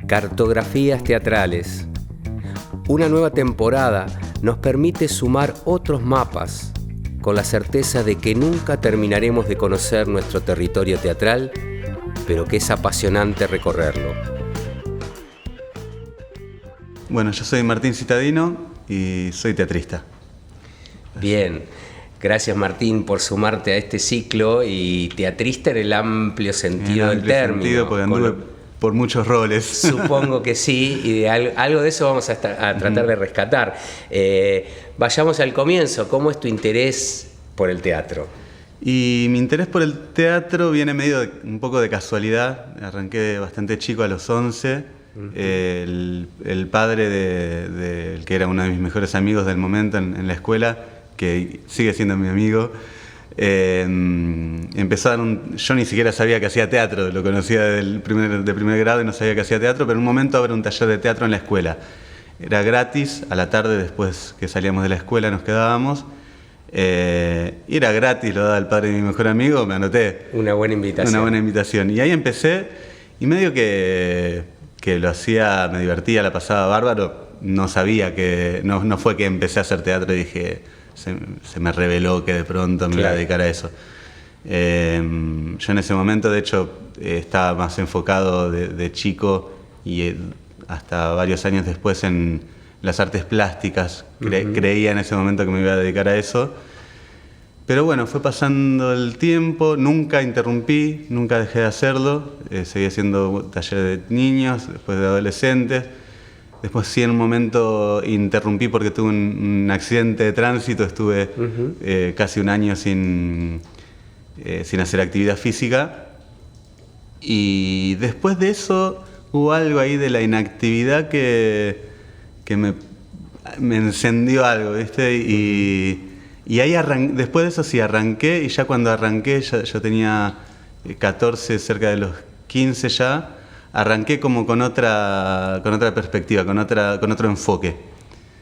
Cartografías teatrales. Una nueva temporada nos permite sumar otros mapas con la certeza de que nunca terminaremos de conocer nuestro territorio teatral, pero que es apasionante recorrerlo. Bueno, yo soy Martín Citadino y soy teatrista. Bien, gracias Martín por sumarte a este ciclo y teatrista en el amplio sentido del término. Porque anduve por muchos roles. Supongo que sí, y algo de eso vamos a tratar de rescatar. Vayamos al comienzo. ¿Cómo es tu interés por el teatro? Y mi interés por el teatro viene un poco de casualidad. Arranqué bastante chico, a los 11. El padre del que era uno de mis mejores amigos del momento en la escuela, que sigue siendo mi amigo, empezó a dar yo ni siquiera sabía que hacía teatro, lo conocía de primer grado y no sabía que hacía teatro, pero en un momento abre un taller de teatro en la escuela. Era gratis, a la tarde después que salíamos de la escuela nos quedábamos, y era gratis, lo daba el padre de mi mejor amigo, me anoté. Una buena invitación. Una buena invitación. Y ahí empecé, y medio que lo hacía, me divertía, la pasaba bárbaro. No sabía que, no fue que empecé a hacer teatro y dije, se me reveló que de pronto me iba a dedicar a eso. Yo en ese momento, de hecho, estaba más enfocado de chico y hasta varios años después en las artes plásticas. Creía en ese momento que me iba a dedicar a eso. Pero bueno, fue pasando el tiempo, nunca interrumpí, nunca dejé de hacerlo. Seguí haciendo talleres de niños, después de adolescentes. Después sí, en un momento interrumpí porque tuve un accidente de tránsito, estuve casi un año sin hacer actividad física. Y después de eso hubo algo ahí de la inactividad que me encendió algo, ¿viste? Y ahí después de eso sí arranqué, y ya cuando arranqué, yo tenía 14, cerca de los 15 ya. Arranqué como con otra perspectiva, con otro enfoque.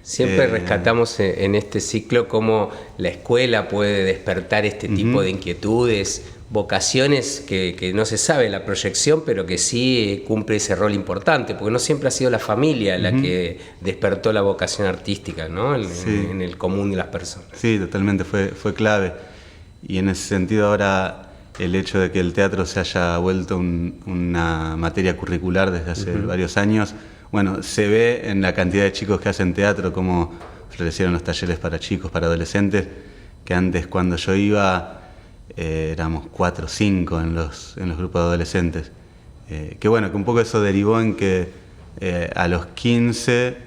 Siempre rescatamos en este ciclo cómo la escuela puede despertar este tipo de inquietudes, vocaciones que no se sabe la proyección, pero que sí cumple ese rol importante, porque no siempre ha sido la familia la que despertó la vocación artística, ¿no? En el común de las personas. Sí, totalmente, fue clave. Y en ese sentido ahora, el hecho de que el teatro se haya vuelto una materia curricular desde hace varios años, bueno, se ve en la cantidad de chicos que hacen teatro, cómo florecieron los talleres para chicos, para adolescentes, que antes cuando yo iba éramos 4 o 5 en los grupos de adolescentes. Que bueno, que un poco eso derivó en que a los 15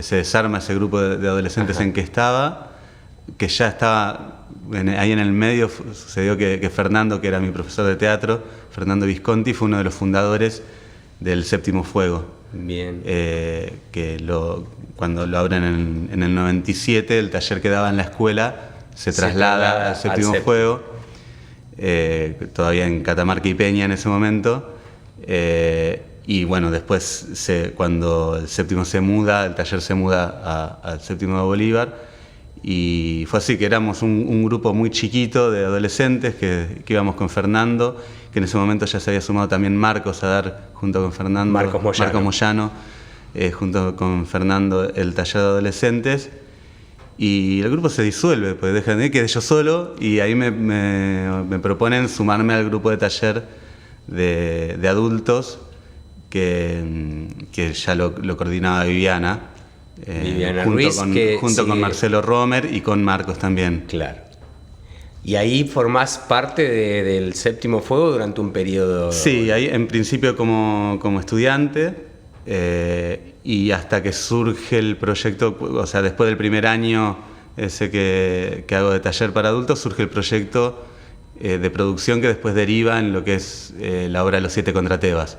se desarma ese grupo de adolescentes en que estaba, que ya estaba. Ahí en el medio sucedió que Fernando, que era mi profesor de teatro, Fernando Visconti, fue uno de los fundadores del Séptimo Fuego. Bien. Cuando lo abren en el 97, el taller que daba en la escuela se traslada al Séptimo Fuego, todavía en Catamarca y Peña en ese momento. Y bueno, después cuando el Séptimo se muda, el taller se muda al Séptimo de Bolívar. Y fue así, que éramos un grupo muy chiquito de adolescentes que íbamos con Fernando, que en ese momento ya se había sumado también Marcos a dar, junto con Fernando, Marcos Moyano, junto con Fernando, el taller de adolescentes. Y el grupo se disuelve, pues dejan de ir, quedé yo solo, y ahí me proponen sumarme al grupo de taller de adultos que ya lo coordinaba Viviana. Viviana Ruiz, junto con Marcelo Romer y con Marcos también. Claro. Y ahí formás parte del Séptimo Fuego durante un periodo. Sí, ahí en principio como estudiante, y hasta que surge el proyecto, o sea, después del primer año ese que hago de taller para adultos, surge el proyecto de producción que después deriva en lo que es la obra Los 7 contra Tebas,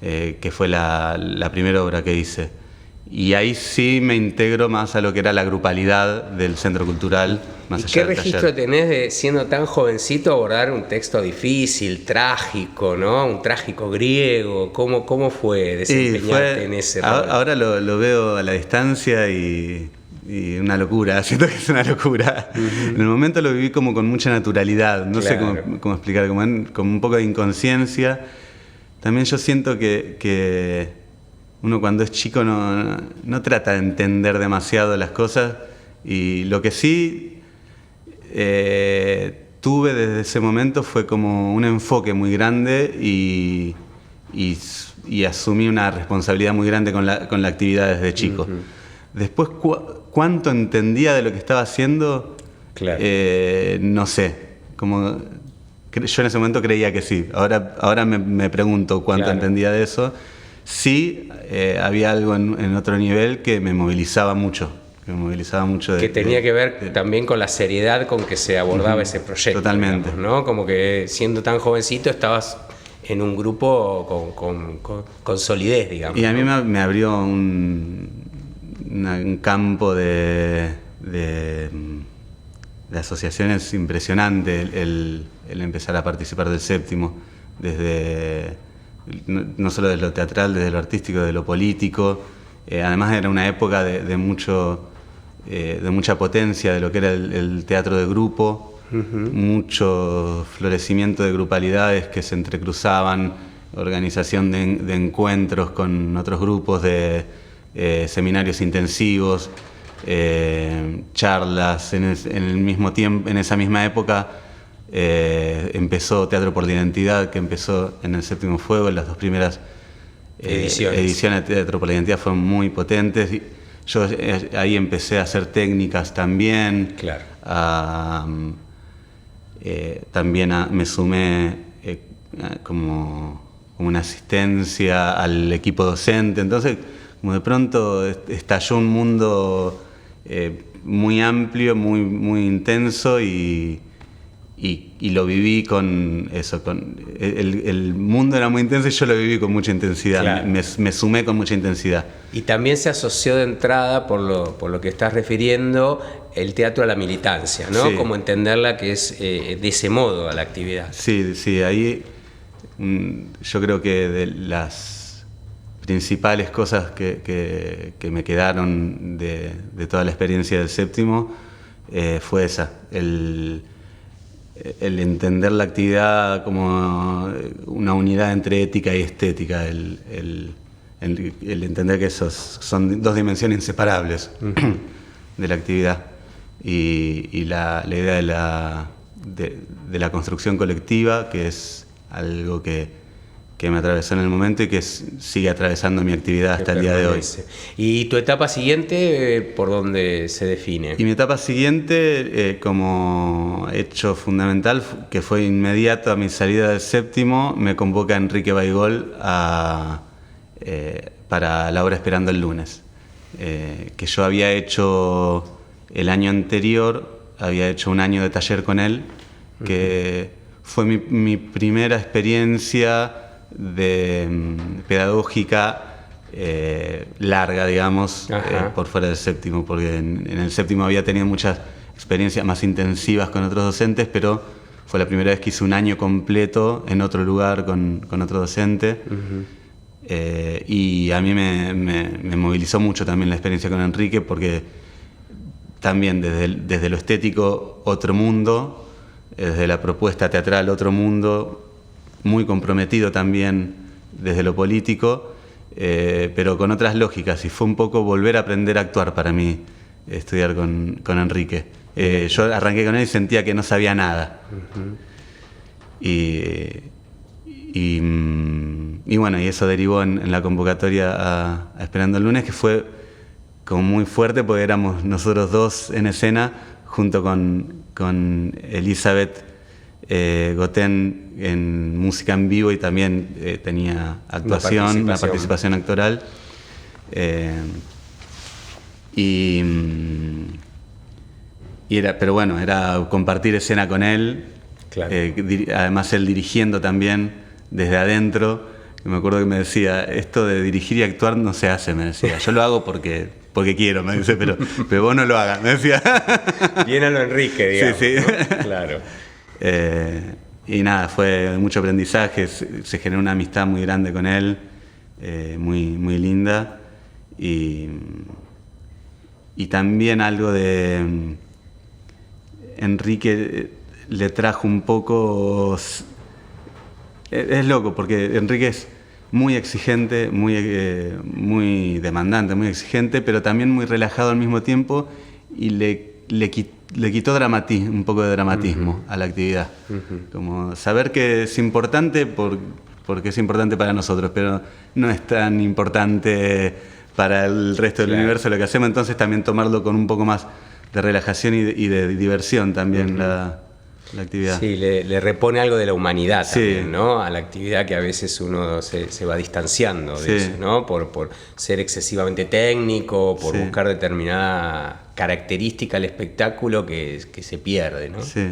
que fue la primera obra que hice. Y ahí sí me integro más a lo que era la grupalidad del Centro Cultural. ¿Y qué registro tenés de, siendo tan jovencito, abordar un texto difícil, trágico, ¿no? Un trágico griego? ¿Cómo fue desempeñarte en ese rol? Ahora lo veo a la distancia y una locura, siento que es una locura. En el momento lo viví como con mucha naturalidad, no sé cómo explicar, como un poco de inconsciencia. también yo siento que uno cuando es chico no trata de entender demasiado las cosas, y lo que sí tuve desde ese momento fue como un enfoque muy grande y asumí una responsabilidad muy grande con la actividad desde chico. Después, ¿cuánto entendía de lo que estaba haciendo? Claro. No sé. Yo en ese momento creía que sí. Ahora me pregunto cuánto entendía de eso. Sí, había algo en otro nivel que me movilizaba mucho. Que tenía que ver también con la seriedad con que se abordaba ese proyecto. Totalmente. Digamos, ¿no? Como que siendo tan jovencito estabas en un grupo con solidez, digamos. Y a mí me abrió un campo de asociaciones impresionante el empezar a participar del séptimo, desde no solo de lo teatral, desde lo artístico, de lo político. Además era una época de mucha potencia de lo que era el teatro de grupo, mucho florecimiento de grupalidades que se entrecruzaban, organización de encuentros con otros grupos, de seminarios intensivos, charlas. En el mismo tiempo, en esa misma época, empezó Teatro por la Identidad, que empezó en el Séptimo Fuego. Las dos primeras ediciones de Teatro por la Identidad fueron muy potentes. Yo ahí empecé a hacer técnicas también. Claro. También me sumé como una asistencia al equipo docente. Entonces, como de pronto estalló un mundo muy amplio, muy intenso, y lo viví con eso. El mundo era muy intenso y yo lo viví con mucha intensidad. Claro. Me sumé con mucha intensidad. Y también se asoció de entrada, por lo que estás refiriendo, el teatro a la militancia, ¿no? Sí. Como entenderla que es de ese modo a la actividad. Sí, ahí yo creo que de las principales cosas que me quedaron de toda la experiencia del séptimo fue esa, el entender la actividad como una unidad entre ética y estética, el entender que esos son dos dimensiones inseparables de la actividad, y la idea de la construcción colectiva, que es algo que me atravesó en el momento y que sigue atravesando mi actividad hasta el día de hoy. ¿Y tu etapa siguiente por dónde se define? Y mi etapa siguiente, como hecho fundamental, que fue inmediato a mi salida del séptimo, me convoca Enrique Baigol para la obra Esperando el lunes, que yo había hecho el año anterior, había hecho un año de taller con él, que fue mi primera experiencia pedagógica larga, digamos, por fuera del séptimo, porque en el séptimo había tenido muchas experiencias más intensivas con otros docentes, pero fue la primera vez que hice un año completo en otro lugar con otro docente. Y a mí me movilizó mucho también la experiencia con Enrique, porque también desde lo estético, otro mundo, desde la propuesta teatral, otro mundo, muy comprometido también desde lo político, pero con otras lógicas, y fue un poco volver a aprender a actuar para mí, estudiar con Enrique. Yo arranqué con él y sentía que no sabía nada. Y bueno, y eso derivó en la convocatoria a Esperando el lunes, que fue como muy fuerte, porque éramos nosotros dos en escena, junto con Elizabeth Gotén en música en vivo, y también tenía actuación, una participación actoral. Pero bueno, era compartir escena con él. Claro. Además él dirigiendo también desde adentro. Me acuerdo que me decía, esto de dirigir y actuar no se hace, me decía. Yo lo hago porque quiero, me dice, pero vos no lo hagas, me decía. Bien a lo Enrique, digamos. Sí. ¿No? Claro. Y nada, fue mucho aprendizaje, se generó una amistad muy grande con él, muy linda, y también algo de Enrique le trajo un poco, es loco, porque Enrique muy exigente, muy demandante, muy exigente, pero también muy relajado al mismo tiempo, y le quitó un poco de dramatismo a la actividad. Como saber que es importante porque es importante para nosotros, pero no es tan importante para el resto del universo lo que hacemos, entonces también tomarlo con un poco más de relajación y de diversión también la actividad. Sí, le repone algo de la humanidad también, ¿no? A la actividad, que a veces uno se va distanciando de eso, ¿no? Por ser excesivamente técnico, por buscar determinada característica al espectáculo que se pierde, ¿no? Sí.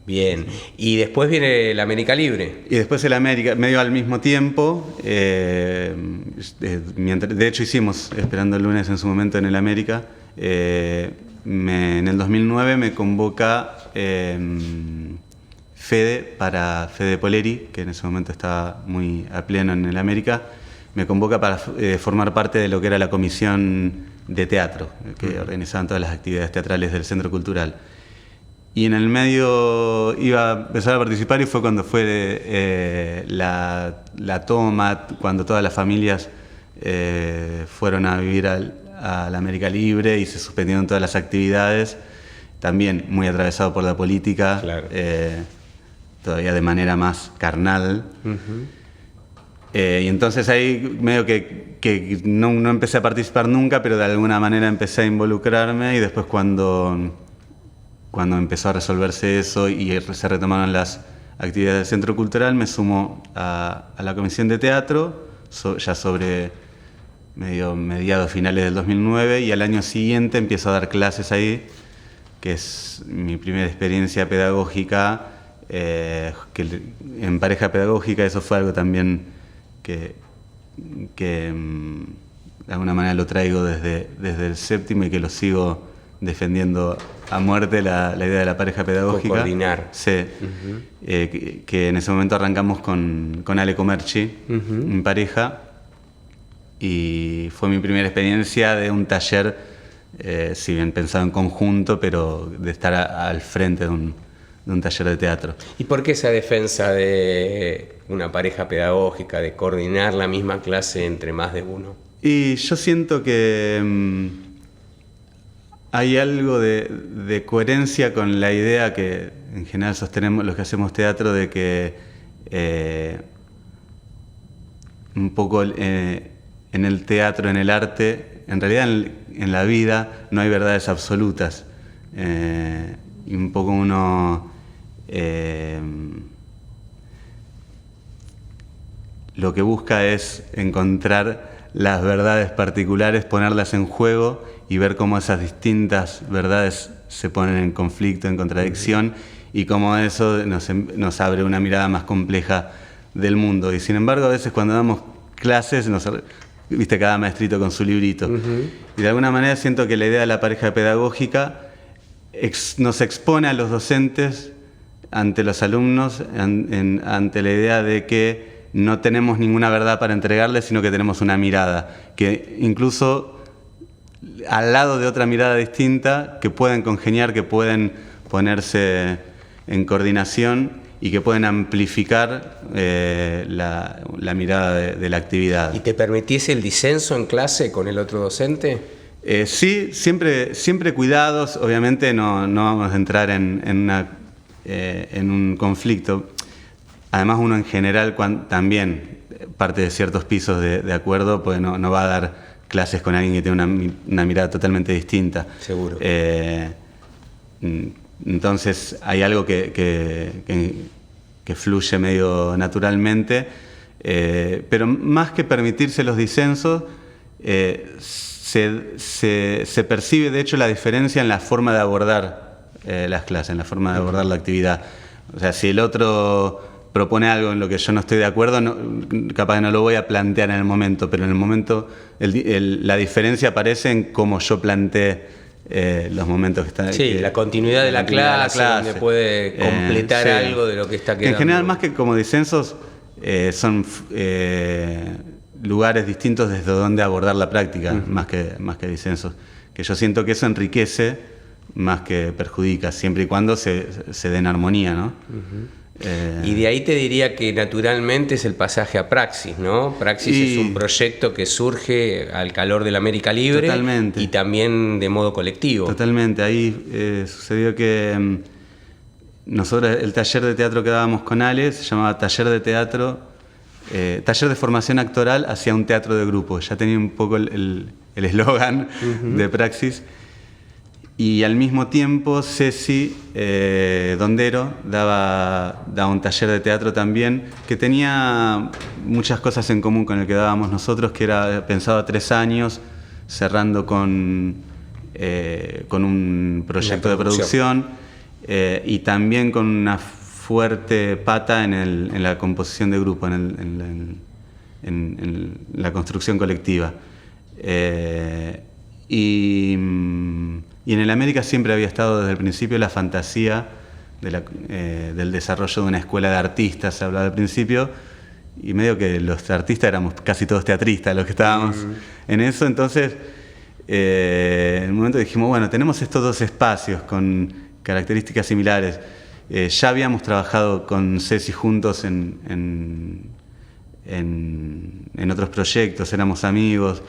Bien. Y después viene el América Libre. Y después el América, medio al mismo tiempo. De hecho hicimos Esperando el Lunes en su momento en el América. En el 2009 me convoca Fede Poleri, que en ese momento estaba muy a pleno en el América, me convoca para formar parte de lo que era la comisión de teatro, que organizaban todas las actividades teatrales del Centro Cultural. Y en el medio iba a empezar a participar, y fue cuando fue la toma, cuando todas las familias fueron a vivir a la América Libre y se suspendieron todas las actividades, también muy atravesado por la política, todavía de manera más carnal. Y entonces ahí medio que no empecé a participar nunca, pero de alguna manera empecé a involucrarme, y después cuando empezó a resolverse eso y se retomaron las actividades del Centro Cultural, me sumo a la comisión de teatro, ya sobre mediados finales del 2009, y al año siguiente empiezo a dar clases ahí, que es mi primera experiencia pedagógica, que en pareja pedagógica. Eso fue algo también que de alguna manera lo traigo desde el séptimo, y que lo sigo defendiendo a muerte, la idea de la pareja pedagógica. Coordinar. Sí. Que en ese momento arrancamos con Ale Comerci, en pareja, y fue mi primera experiencia de un taller, si bien pensado en conjunto, pero de estar al frente de un taller de teatro. ¿Y por qué esa defensa de una pareja pedagógica, de coordinar la misma clase entre más de uno? Y yo siento que hay algo de coherencia con la idea que en general sostenemos los que hacemos teatro, de que un poco en el teatro, en el arte, en realidad en la vida no hay verdades absolutas. Y un poco uno lo que busca es encontrar las verdades particulares, ponerlas en juego y ver cómo esas distintas verdades se ponen en conflicto, en contradicción, y cómo eso nos abre una mirada más compleja del mundo. Y sin embargo, a veces cuando damos clases, viste, cada maestrito con su librito. Y de alguna manera siento que la idea de la pareja pedagógica nos expone a los docentes ante los alumnos, ante la idea de que no tenemos ninguna verdad para entregarles, sino que tenemos una mirada, que incluso al lado de otra mirada distinta, que pueden congeniar, que pueden ponerse en coordinación y que pueden amplificar la mirada de la actividad. ¿Y te permitís el disenso en clase con el otro docente? Sí, siempre cuidados. Obviamente no vamos a entrar en un conflicto. Además, uno en general también parte de ciertos pisos de acuerdo, pues no va a dar clases con alguien que tiene una mirada totalmente distinta. Seguro. Entonces hay algo que fluye medio naturalmente, pero más que permitirse los disensos, se percibe de hecho la diferencia en la forma de abordar las clases, en la forma de abordar la actividad. O sea, si el otro propone algo en lo que yo no estoy de acuerdo, capaz que no lo voy a plantear en el momento, pero en el momento la diferencia aparece en cómo yo planteé los momentos que están. Sí, la continuidad de la clase, donde puede completar algo de lo que está quedando. En general, más que como disensos, son lugares distintos desde donde abordar la práctica, más que disensos. Que yo siento que eso enriquece más que perjudica, siempre y cuando se den armonía, ¿no? Y de ahí te diría que naturalmente es el pasaje a Praxis, ¿no? Praxis es un proyecto que surge al calor del América Libre. Totalmente. Y también de modo colectivo. Totalmente. Ahí sucedió que nosotros el taller de teatro que dábamos con Ale se llamaba Taller de Teatro, Taller de Formación Actoral hacia un teatro de grupo. Ya tenía un poco el eslogan de Praxis. Y al mismo tiempo Ceci Dondero daba un taller de teatro también que tenía muchas cosas en común con el que dábamos nosotros, que era pensado a 3 años, cerrando con un proyecto de producción y también con una fuerte pata en la composición de grupo, en la construcción colectiva. Y en el América siempre había estado desde el principio la fantasía del desarrollo de una escuela de artistas, se hablaba al principio, y medio que los artistas éramos casi todos teatristas los que estábamos en eso. Entonces, en un momento dijimos, bueno, tenemos estos 2 espacios con características similares. Ya habíamos trabajado con Ceci juntos en otros proyectos, éramos amigos.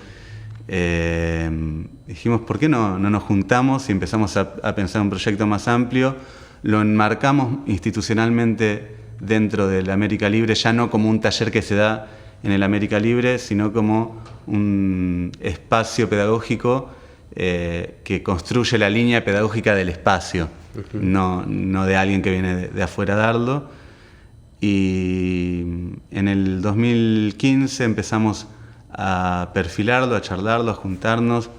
Dijimos, ¿por qué no nos juntamos y empezamos a pensar un proyecto más amplio? Lo enmarcamos institucionalmente dentro del América Libre, ya no como un taller que se da en el América Libre, sino como un espacio pedagógico que construye la línea pedagógica del espacio, no de alguien que viene de afuera a darlo. Y en el 2015 empezamos a perfilarlo, a charlarlo, a juntarnos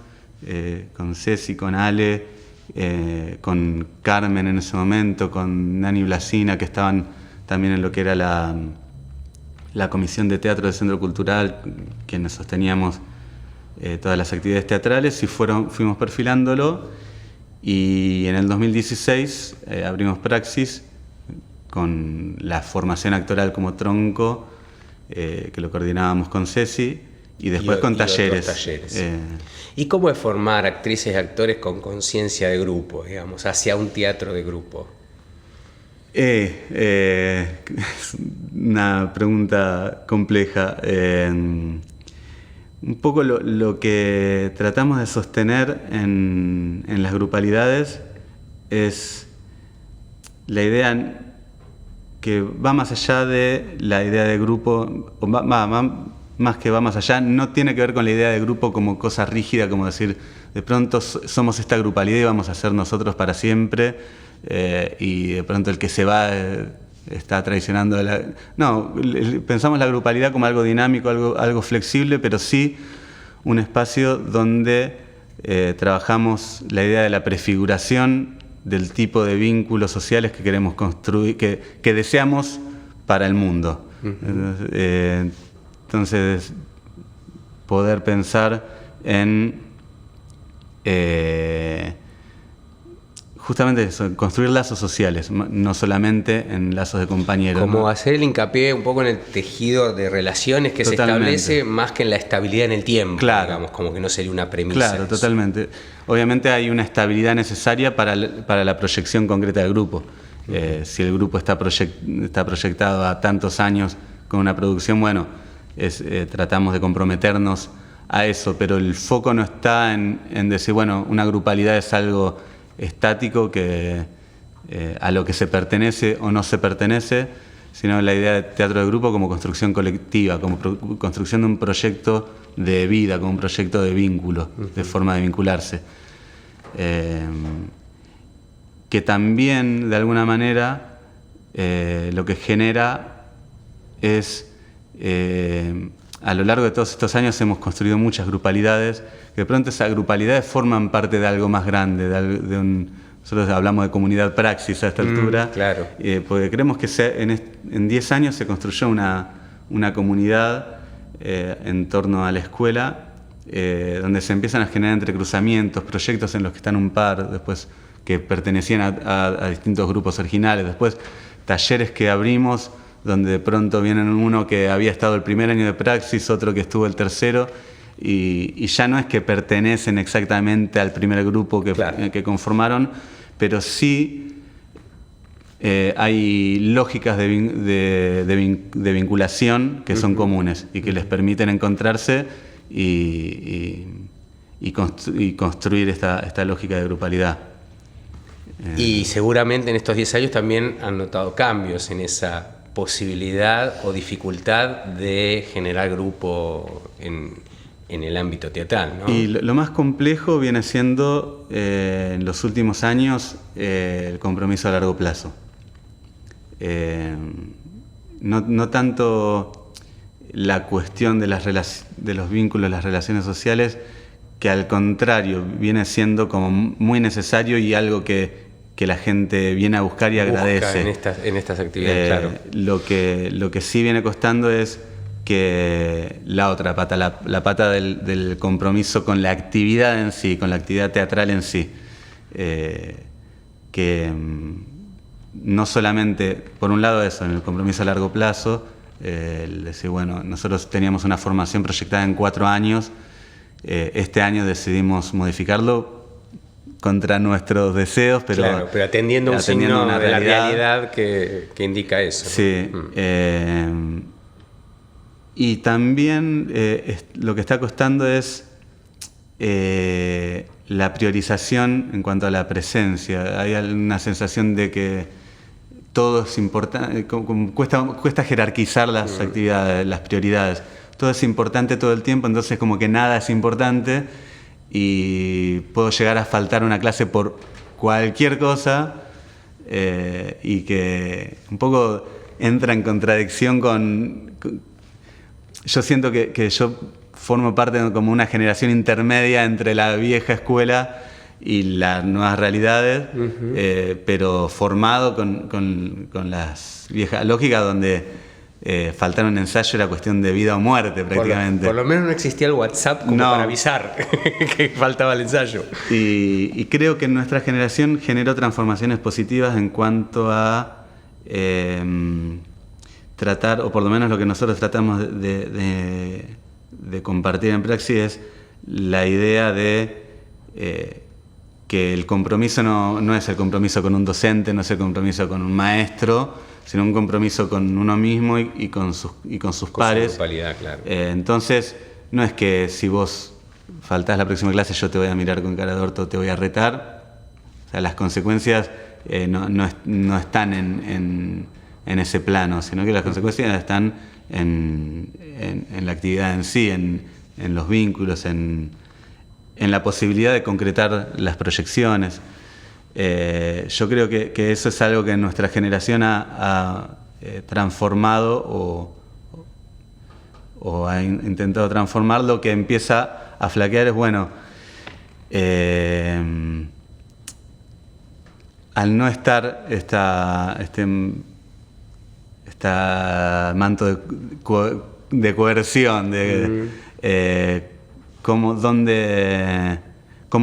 con Ceci, con Ale, con Carmen en ese momento, con Nani Blasina, que estaban también en lo que era la Comisión de Teatro del Centro Cultural, quienes sosteníamos todas las actividades teatrales, y fuimos perfilándolo, y en el 2016 abrimos Praxis con la formación actoral como tronco, que lo coordinábamos con Ceci, y después con talleres. ¿Y cómo es formar actrices y actores con conciencia de grupo, digamos, hacia un teatro de grupo? Es una pregunta compleja. Un poco lo que tratamos de sostener en las grupalidades es la idea que va más allá de la idea de grupo, más que va más allá, no tiene que ver con la idea de grupo como cosa rígida, como decir, de pronto somos esta grupalidad y vamos a ser nosotros para siempre, y de pronto el que se va está traicionando a la... No, pensamos la grupalidad como algo dinámico, algo flexible, pero sí un espacio donde trabajamos la idea de la prefiguración del tipo de vínculos sociales que queremos construir, que deseamos para el mundo. Entonces, poder pensar en justamente eso, construir lazos sociales, no solamente en lazos de compañeros. Como hacer el hincapié un poco en el tejido de relaciones que Totalmente. se establece, más que en la estabilidad en el tiempo, Claro. digamos, como que no sería una premisa. Claro, eso. totalmente. Obviamente hay una estabilidad necesaria para la proyección concreta del grupo. Si el grupo está proyectado a tantos años con una producción, bueno, tratamos de comprometernos a eso, pero el foco no está en decir, bueno, una grupalidad es algo estático que a lo que se pertenece o no se pertenece, sino la idea de teatro de grupo como construcción colectiva, como construcción de un proyecto de vida, como un proyecto de vínculo, de forma de vincularse. Que también, de alguna manera, lo que genera es, a lo largo de todos estos años hemos construido muchas grupalidades, que de pronto esas grupalidades forman parte de algo más grande, nosotros hablamos de comunidad Praxis a esta altura, claro. Porque creemos que en 10 años se construyó una comunidad en torno a la escuela, donde se empiezan a generar entrecruzamientos, proyectos en los que están un par, después que pertenecían a distintos grupos originales, después talleres que abrimos, donde de pronto vienen uno que había estado el primer año de Praxis, otro que estuvo el tercero, y ya no es que pertenecen exactamente al primer grupo Claro. que conformaron, pero sí hay lógicas de vinculación que son comunes y que les permiten encontrarse y construir esta lógica de grupalidad. Y seguramente en estos 10 años también han notado cambios en esa posibilidad o dificultad de generar grupo en el ámbito teatral, ¿no? Y lo más complejo viene siendo, en los últimos años, el compromiso a largo plazo. No tanto la cuestión de los vínculos, las relaciones sociales, que al contrario viene siendo como muy necesario y algo que la gente viene a buscar y agradece. En estas actividades, claro. Lo que sí viene costando es que la otra pata, la pata del compromiso con la actividad en sí, con la actividad teatral en sí, que no solamente, por un lado eso, en el compromiso a largo plazo, el decir, bueno, nosotros teníamos una formación proyectada en 4 años, este año decidimos modificarlo contra nuestros deseos, pero, claro, pero atendiendo un signo de la realidad que indica eso, ¿no? Sí. Y también lo que está costando es la priorización en cuanto a la presencia. Hay una sensación de que todo es importante, cuesta jerarquizar las actividades, las prioridades. Todo es importante todo el tiempo, entonces como que nada es importante y puedo llegar a faltar una clase por cualquier cosa y que un poco entra en contradicción con yo siento que yo formo parte de como una generación intermedia entre la vieja escuela y las nuevas realidades, pero formado con las viejas lógicas donde faltar un ensayo era cuestión de vida o muerte prácticamente. Por lo menos no existía el WhatsApp como para avisar que faltaba el ensayo. Y creo que nuestra generación generó transformaciones positivas en cuanto a tratar, o por lo menos lo que nosotros tratamos de compartir en Praxis es la idea de que el compromiso no es el compromiso con un docente, no es el compromiso con un maestro, sino un compromiso con uno mismo y con sus pares. Su grupalidad, claro. Entonces, no es que si vos faltás la próxima clase yo te voy a mirar con cara de orto, te voy a retar. O sea, las consecuencias no están en ese plano, sino que las consecuencias están en la actividad en sí, en los vínculos, en la posibilidad de concretar las proyecciones. Yo creo que eso es algo que nuestra generación ha transformado o ha intentado transformar. Lo que empieza a flaquear es, bueno, al no estar este manto de coerción, cómo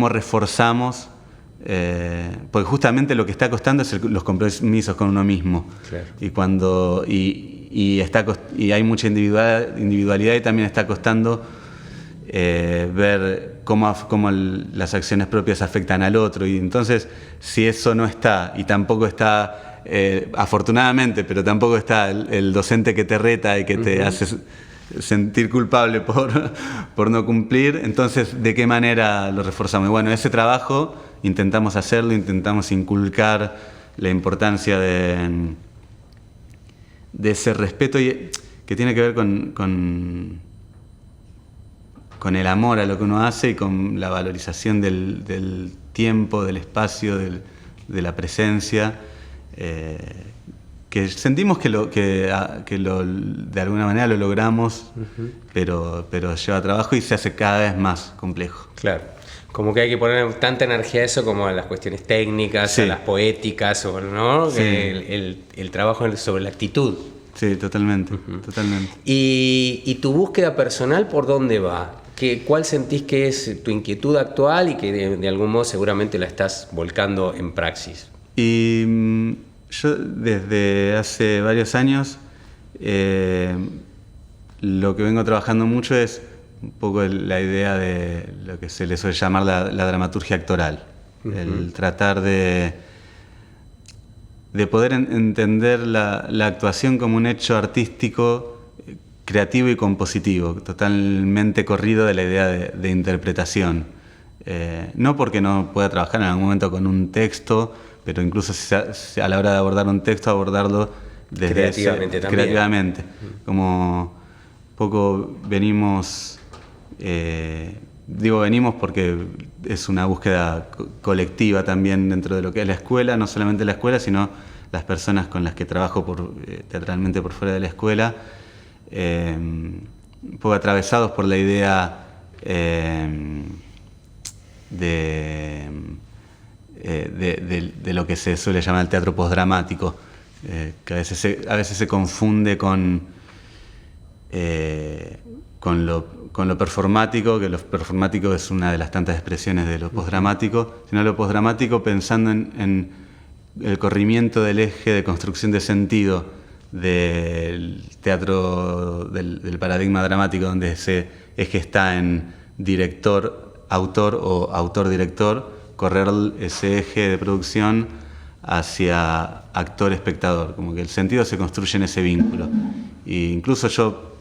reforzamos, porque justamente lo que está costando es los compromisos con uno mismo. Claro. Y hay mucha individualidad y también está costando ver cómo las acciones propias afectan al otro. Y entonces, si eso no está, y tampoco está, afortunadamente, pero tampoco está el docente que te reta y que te hace sentir culpable por no cumplir, entonces, ¿de qué manera lo reforzamos? Y bueno, ese trabajo intentamos hacerlo, intentamos inculcar la importancia de ese respeto que tiene que ver con el amor a lo que uno hace y con la valorización del tiempo, del espacio, de la presencia, que sentimos que de alguna manera lo logramos, pero lleva trabajo y se hace cada vez más complejo. Claro, como que hay que poner tanta energía a eso como a las cuestiones técnicas, sí, a las poéticas, ¿no? Sí. El trabajo sobre la actitud. Sí, totalmente, totalmente. ¿Y tu búsqueda personal por dónde va? ¿Cuál sentís que es tu inquietud actual y que de algún modo seguramente la estás volcando en Praxis? Y yo desde hace varios años lo que vengo trabajando mucho es un poco la idea de lo que se le suele llamar la dramaturgia actoral. El tratar de de poder entender la actuación como un hecho artístico, creativo y compositivo, totalmente corrido de la idea de interpretación. No porque no pueda trabajar en algún momento con un texto, pero incluso a la hora de abordar un texto, abordarlo desde creativamente también. Creativamente. Como poco venimos, digo venimos porque es una búsqueda colectiva también dentro de lo que es la escuela, no solamente la escuela, sino las personas con las que trabajo teatralmente por fuera de la escuela, un poco atravesados por la idea de lo que se suele llamar el teatro postdramático, que a veces se confunde con lo performático, que lo performático es una de las tantas expresiones de lo postdramático, sino lo postdramático pensando en el corrimiento del eje de construcción de sentido del teatro, del paradigma dramático, donde ese eje está en director-autor o autor-director, correr ese eje de producción hacia actor-espectador, como que el sentido se construye en ese vínculo. E incluso yo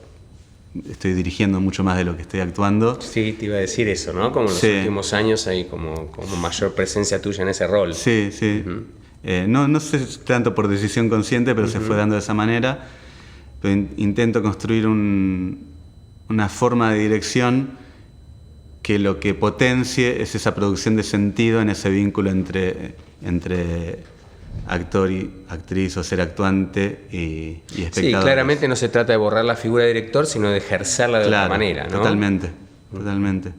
estoy dirigiendo mucho más de lo que estoy actuando. Sí, te iba a decir eso, ¿no? Como en los últimos años hay como mayor presencia tuya en ese rol. Sí, sí. No sé tanto por decisión consciente, pero se fue dando de esa manera. Pero intento construir una forma de dirección que lo que potencie es esa producción de sentido en ese vínculo entre actor y actriz, o ser actuante y espectador. Sí, claramente no se trata de borrar la figura de director, sino de ejercerla de otra manera, ¿no? Totalmente, totalmente.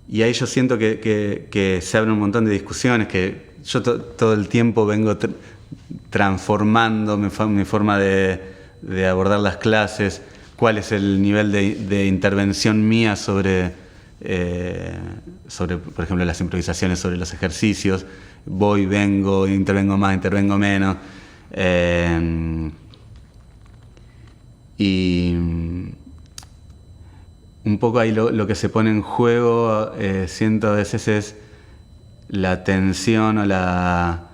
Y ahí yo siento que se abren un montón de discusiones, que yo todo el tiempo vengo transformando mi forma de abordar las clases, cuál es el nivel de intervención mía sobre, por ejemplo, las improvisaciones, sobre los ejercicios. Voy, vengo, intervengo más, intervengo menos. Y un poco ahí lo que se pone en juego, siento a veces, es la tensión o la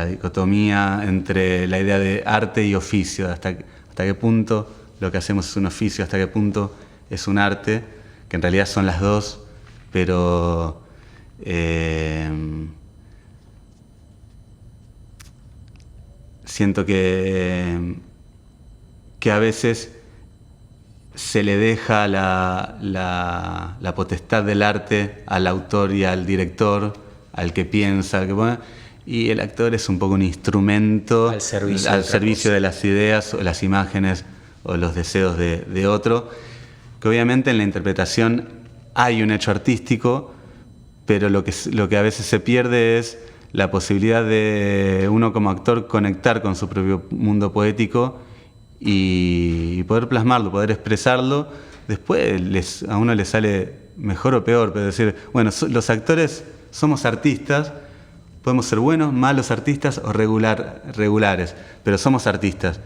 dicotomía entre la idea de arte y oficio, hasta qué punto lo que hacemos es un oficio, hasta qué punto es un arte, que en realidad son las dos, pero siento que a veces se le deja la potestad del arte al autor y al director, al que piensa, al que pone, y el actor es un poco un instrumento al servicio de las ideas o las imágenes o los deseos de otro, que obviamente en la interpretación hay un hecho artístico, pero lo que a veces se pierde es la posibilidad de uno como actor conectar con su propio mundo poético y poder plasmarlo, poder expresarlo. Después a uno le sale mejor o peor, pero decir, bueno, los actores somos artistas, podemos ser buenos, malos artistas o regulares, pero somos artistas.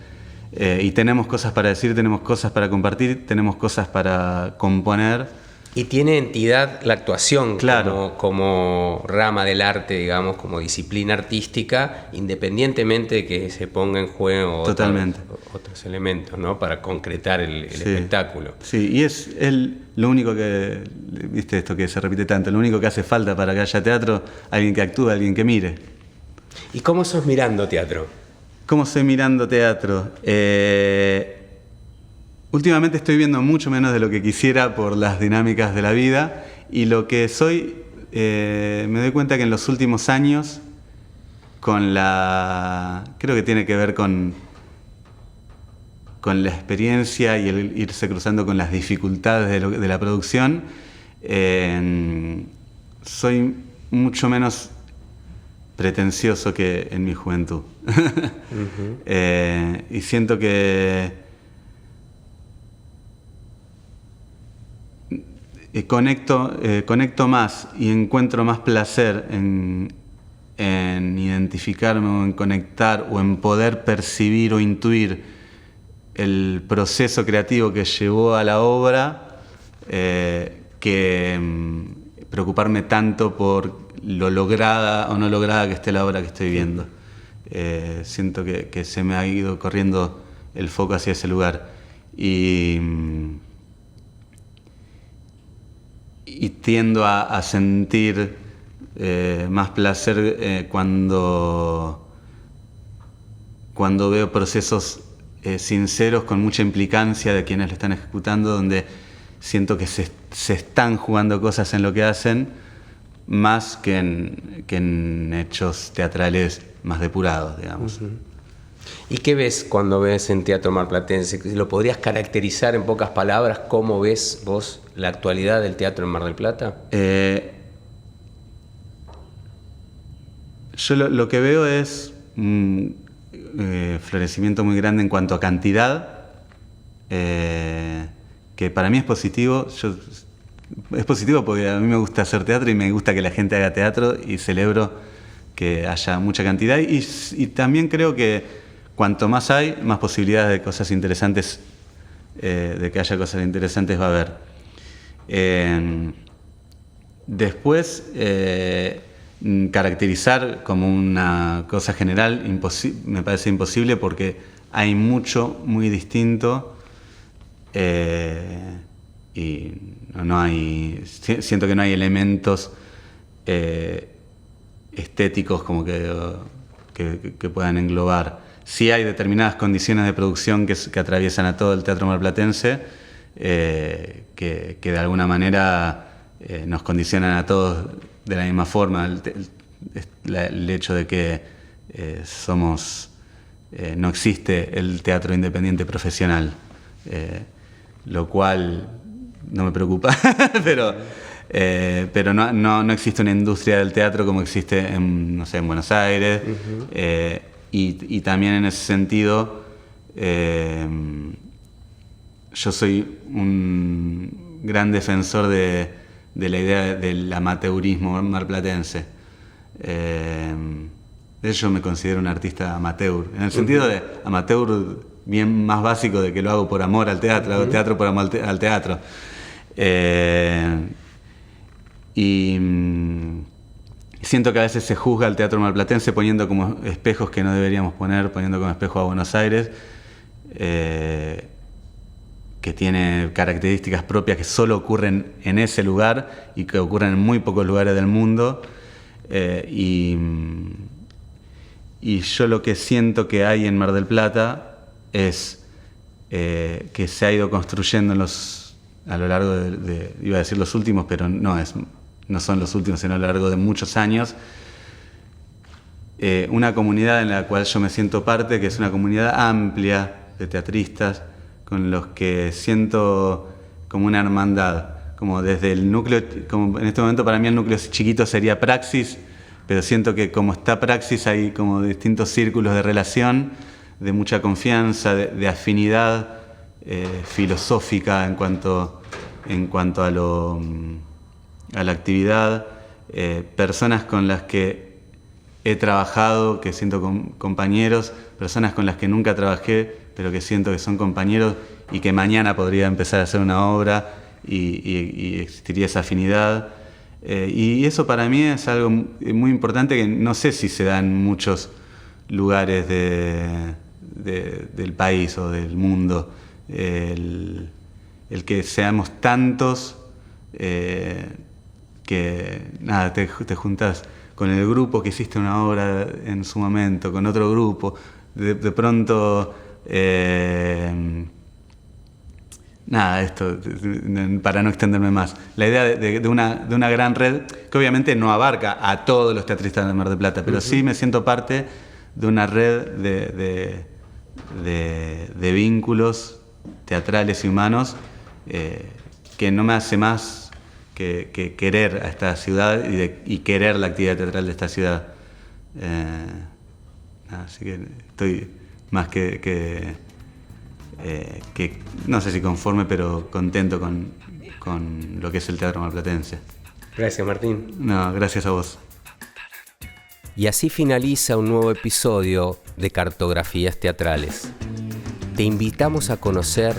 Y tenemos cosas para decir, tenemos cosas para compartir, tenemos cosas para componer. Y tiene entidad la actuación, claro, como rama del arte, digamos, como disciplina artística, independientemente de que se ponga en juego otros elementos, ¿no? Para concretar el espectáculo. Sí, y es lo único que, viste esto que se repite tanto, lo único que hace falta para que haya teatro, alguien que actúe, alguien que mire. ¿Y cómo sos mirando teatro? ¿Cómo soy mirando teatro? Últimamente estoy viendo mucho menos de lo que quisiera por las dinámicas de la vida, y lo que soy, me doy cuenta que en los últimos años, creo que tiene que ver con la experiencia y el irse cruzando con las dificultades de la producción, soy mucho menos pretencioso que en mi juventud. Y siento que conecto más y encuentro más placer en identificarme o en conectar o en poder percibir o intuir el proceso creativo que llevó a la obra que preocuparme tanto por lo lograda o no lograda que esté la obra que estoy viendo. Siento que se me ha ido corriendo el foco hacia ese lugar. Y tiendo a sentir más placer cuando veo procesos sinceros con mucha implicancia de quienes lo están ejecutando, donde siento que se están jugando cosas en lo que hacen, más que en hechos teatrales más depurados, digamos. Uh-huh. ¿Y qué ves cuando ves en Teatro Marplatense? ¿Lo podrías caracterizar en pocas palabras? ¿Cómo ves vos la actualidad del teatro en Mar del Plata? Yo lo que veo es un florecimiento muy grande en cuanto a cantidad, que para mí es positivo. Es positivo porque a mí me gusta hacer teatro y me gusta que la gente haga teatro, y celebro que haya mucha cantidad, y también creo que cuanto más hay, más posibilidades de cosas interesantes, de que haya cosas interesantes va a haber. Después, caracterizar como una cosa general me parece imposible, porque hay mucho muy distinto, y siento que no hay elementos estéticos como que puedan englobar. Sí hay determinadas condiciones de producción que atraviesan a todo el teatro marplatense, que de alguna manera nos condicionan a todos de la misma forma. El hecho de que no existe el teatro independiente profesional, lo cual no me preocupa, pero no existe una industria del teatro como existe en Buenos Aires. Uh-huh. Y también en ese sentido, yo soy un gran defensor de la idea del amateurismo marplatense. De hecho, me considero un artista amateur, en el sentido de amateur bien más básico, de que lo hago por amor al teatro, hago teatro por amor al teatro. Y siento que a veces se juzga al teatro marplatense poniendo como espejos que no deberíamos poner, poniendo como espejo a Buenos Aires, que tiene características propias que solo ocurren en ese lugar y que ocurren en muy pocos lugares del mundo. Y yo lo que siento que hay en Mar del Plata es que se ha ido construyendo a lo largo iba a decir los últimos, pero no son los últimos, sino a lo largo de muchos años, una comunidad en la cual yo me siento parte, que es una comunidad amplia de teatristas, con los que siento como una hermandad, como desde el núcleo, como en este momento para mí el núcleo chiquito sería Praxis, pero siento que como está Praxis hay como distintos círculos de relación, de mucha confianza, de afinidad filosófica en cuanto a la actividad, personas con las que he trabajado, que siento compañeros, personas con las que nunca trabajé, pero que siento que son compañeros y que mañana podría empezar a hacer una obra y existiría esa afinidad. Y eso para mí es algo muy importante que no sé si se da en muchos lugares del país o del mundo. El que seamos tantos, que nada, te juntas con el grupo que hiciste una obra en su momento, con otro grupo, de pronto, nada, esto para no extenderme más, la idea de una gran red que obviamente no abarca a todos los teatristas de Mar del Plata, pero sí me siento parte de una red de vínculos teatrales y humanos, que no me hace más que querer a esta ciudad y querer la actividad teatral de esta ciudad. Así que estoy más que no sé si conforme, pero contento con lo que es el teatro marplatense. Gracias, Martín. No, gracias a vos. Y así finaliza un nuevo episodio de Cartografías Teatrales. Te invitamos a conocer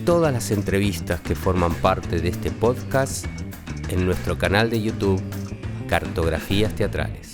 todas las entrevistas que forman parte de este podcast en nuestro canal de YouTube, Cartografías Teatrales.